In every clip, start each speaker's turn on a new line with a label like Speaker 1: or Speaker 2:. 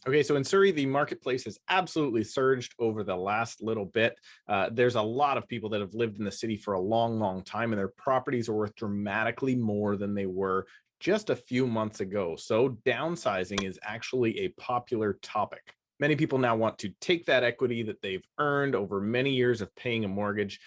Speaker 1: Okay, so in Surrey, the marketplace has absolutely surged over the last little bit. There's a lot of people that have lived in the city for a long, long time, and their properties are worth dramatically more than they were just a few months ago. So downsizing is actually a popular topic. Many people now want to take that equity that they've earned over many years of paying a mortgage,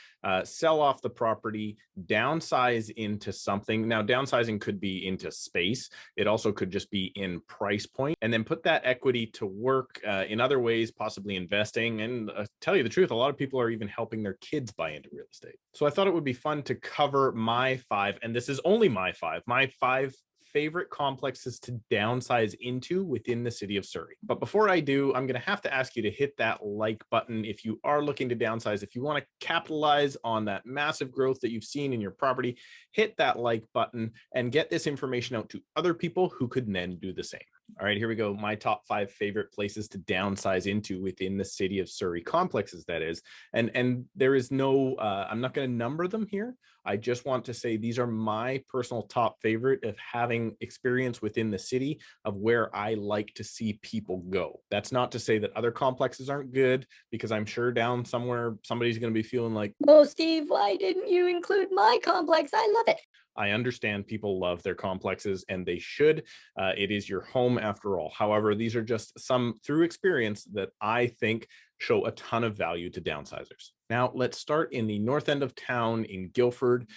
Speaker 1: sell off the property, downsize into something. Now, downsizing could be into space. It also could just be in price point, and then put that equity to work in other ways, possibly investing. And tell you the truth, a lot of people are even helping their kids buy into real estate. So I thought it would be fun to cover my five, and this is only my five favorite complexes to downsize into within the city of Surrey. But before I do, I'm going to have to ask you to hit that like button if you are looking to downsize. If you want to capitalize on that massive growth that you've seen in your property, hit that like button and get this information out to other people who could then do the same. All right, here we go. My top five favorite places to downsize into within the city of Surrey, complexes, that is. And there is no, I'm not going to number them here. I just want to say these are my personal top favorite of having experience within the city of where I like to see people go. That's not to say that other complexes aren't good, because I'm sure down somewhere somebody's going to be feeling like,
Speaker 2: Oh, Steve, why didn't you include my complex? I love it.
Speaker 1: I understand people love their complexes and they should. It is your home after all. However, these are just some through experience that I think show a ton of value to downsizers. Now, let's start in the north end of town in Guildford,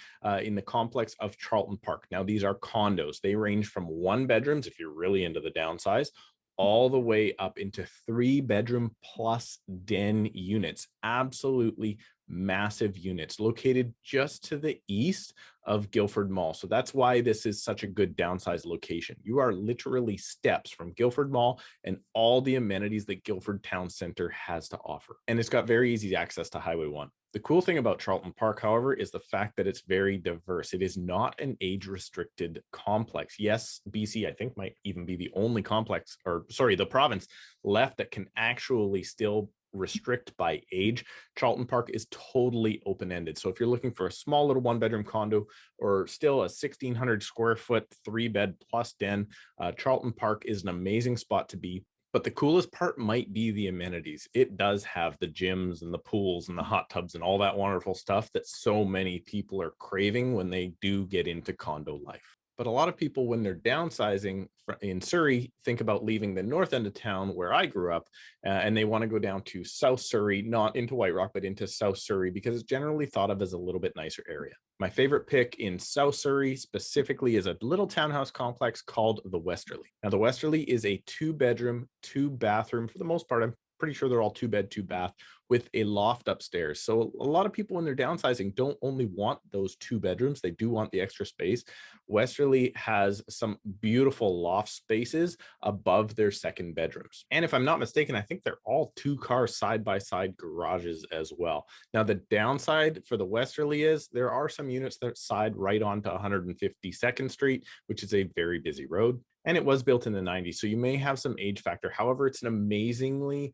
Speaker 1: in the complex of Charlton Park. Now, these are condos. They range from 1 bedrooms, if you're really into the downsize, all the way up into 3 bedroom plus den units. Absolutely massive units located just to the east of Guildford Mall. So that's why this is such a good downsize location. You are literally steps from Guildford Mall and all the amenities that Guildford Town Center has to offer. And it's got very easy access to Highway 1. The cool thing about Charlton Park, however, is the fact that it's very diverse. It is not an age-restricted complex. Yes, BC, I think, might even be the only complex, or sorry, the province left that can actually still restrict by age. Charlton Park is totally open-ended. So if you're looking for a small little 1 bedroom condo or still a 1,600 square foot 3 bed plus den, Charlton Park is an amazing spot to be. But the coolest part might be the amenities. It does have the gyms and the pools and the hot tubs and all that wonderful stuff that so many people are craving when they do get into condo life. But a lot of people, when they're downsizing in Surrey, think about leaving the north end of town where I grew up, and they want to go down to South Surrey, not into White Rock, but into South Surrey, because it's generally thought of as a little bit nicer area. My favorite pick in South Surrey specifically is a little townhouse complex called the Westerly. Now, the Westerly is a 2 bedroom, 2 bathroom, for the most part. I'm pretty sure they're all 2 bed, 2 bath, with a loft upstairs. So a lot of people, when they're downsizing, don't only want those 2 bedrooms, they do want the extra space. Westerly has some beautiful loft spaces above their second bedrooms. And if I'm not mistaken, I think they're all 2 car side-by-side garages as well. Now, the downside for the Westerly is there are some units that side right onto 152nd Street, which is a very busy road. And it was built in the 90s, so you may have some age factor. However, it's an amazingly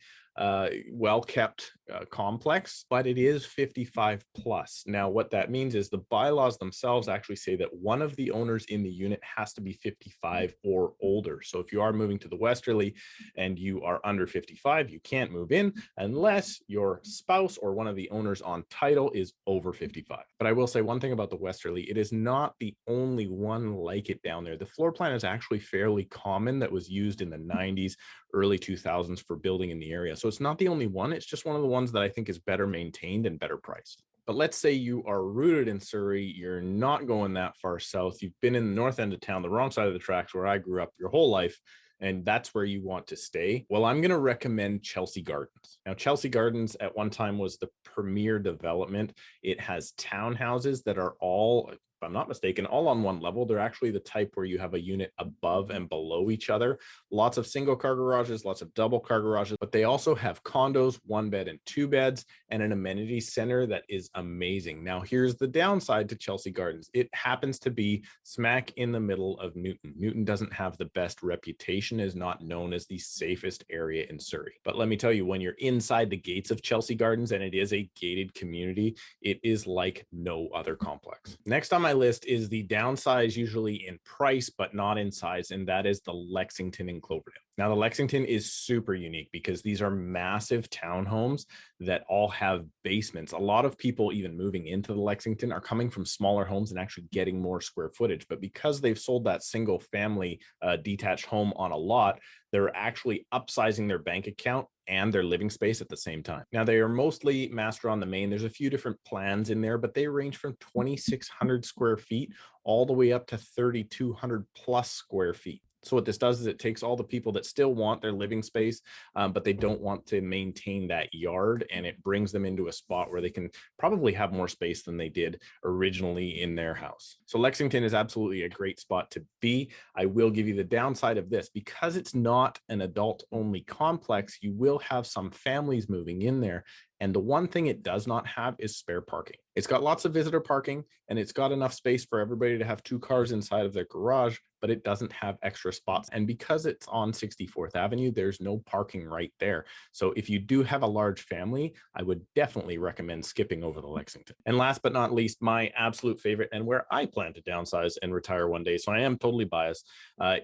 Speaker 1: well-kept complex, but it is 55 plus. Now, what that means is the bylaws themselves actually say that one of the owners in the unit has to be 55 or older. So if you are moving to the Westerly and you are under 55, you can't move in unless your spouse or one of the owners on title is over 55. But I will say one thing about the Westerly, it is not the only one like it down there. The floor plan is actually fairly common that was used in the 90s, early 2000s for building in the area. So it's not the only one. It's just one of the ones that I think is better maintained and better priced. But let's say you are rooted in Surrey, you're not going that far south, you've been in the north end of town, the wrong side of the tracks where I grew up your whole life, and that's where you want to stay. Well, I'm going to recommend Chelsea Gardens. Now, Chelsea Gardens at one time was the premier development. It has townhouses that are all, if I'm not mistaken, all on one level. They're actually the type where you have a unit above and below each other. Lots of single car garages, lots of double car garages, but they also have condos, 1 bed and 2 beds, and an amenity center that is amazing. Now, here's the downside to Chelsea Gardens. It happens to be smack in the middle of Newton. Newton doesn't have the best reputation, is not known as the safest area in Surrey. But let me tell you, when you're inside the gates of Chelsea Gardens, and it is a gated community, it is like no other complex. Next on my list is the downsize, usually in price, but not in size, and that is the Lexington in Cloverdale. Now, the Lexington is super unique because these are massive townhomes that all have basements. A lot of people, even moving into the Lexington, are coming from smaller homes and actually getting more square footage. But because they've sold that single family detached home on a lot, they're actually upsizing their bank account and their living space at the same time. Now, they are mostly master on the main. There's a few different plans in there, but they range from 2,600 square feet all the way up to 3,200 plus square feet. So what this does is it takes all the people that still want their living space, but they don't want to maintain that yard, and it brings them into a spot where they can probably have more space than they did originally in their house. So Lexington is absolutely a great spot to be. I will give you the downside of this. Because it's not an adult-only complex, you will have some families moving in there. And the one thing it does not have is spare parking. It's got lots of visitor parking, and it's got enough space for everybody to have 2 cars inside of their garage, but it doesn't have extra spots. And because it's on 64th Avenue, there's no parking right there. So if you do have a large family, I would definitely recommend skipping over the Lexington. And last but not least, my absolute favorite, and where I plan to downsize and retire one day, so I am totally biased,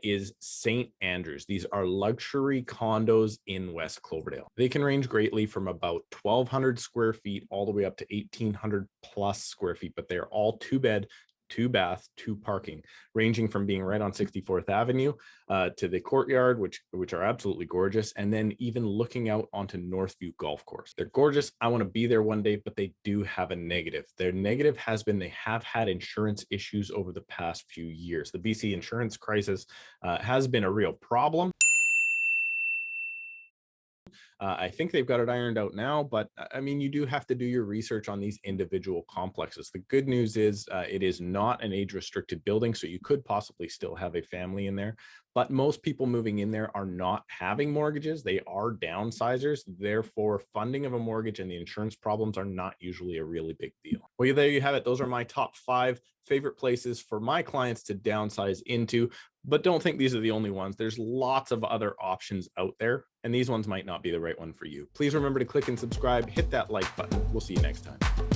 Speaker 1: is St. Andrews. These are luxury condos in West Cloverdale. They can range greatly from about 1,200 square feet all the way up to 1,800 plus square feet, but they're all 2-bed, 2-bath, 2 parking, ranging from being right on 64th Avenue to the courtyard, which are absolutely gorgeous, and then even looking out onto Northview Golf Course. They're gorgeous. I want to be there one day, but they do have a negative. Their negative has been they have had insurance issues over the past few years. The BC insurance crisis has been a real problem. I think they've got it ironed out now, but I mean, you do have to do your research on these individual complexes. The good news is it is not an age-restricted building, so you could possibly still have a family in there. But most people moving in there are not having mortgages. They are downsizers. Therefore, funding of a mortgage and the insurance problems are not usually a really big deal. Well, there you have it. Those are my top 5 favorite places for my clients to downsize into. But don't think these are the only ones. There's lots of other options out there, and these ones might not be the right one for you. Please remember to click and subscribe, hit that like button. We'll see you next time.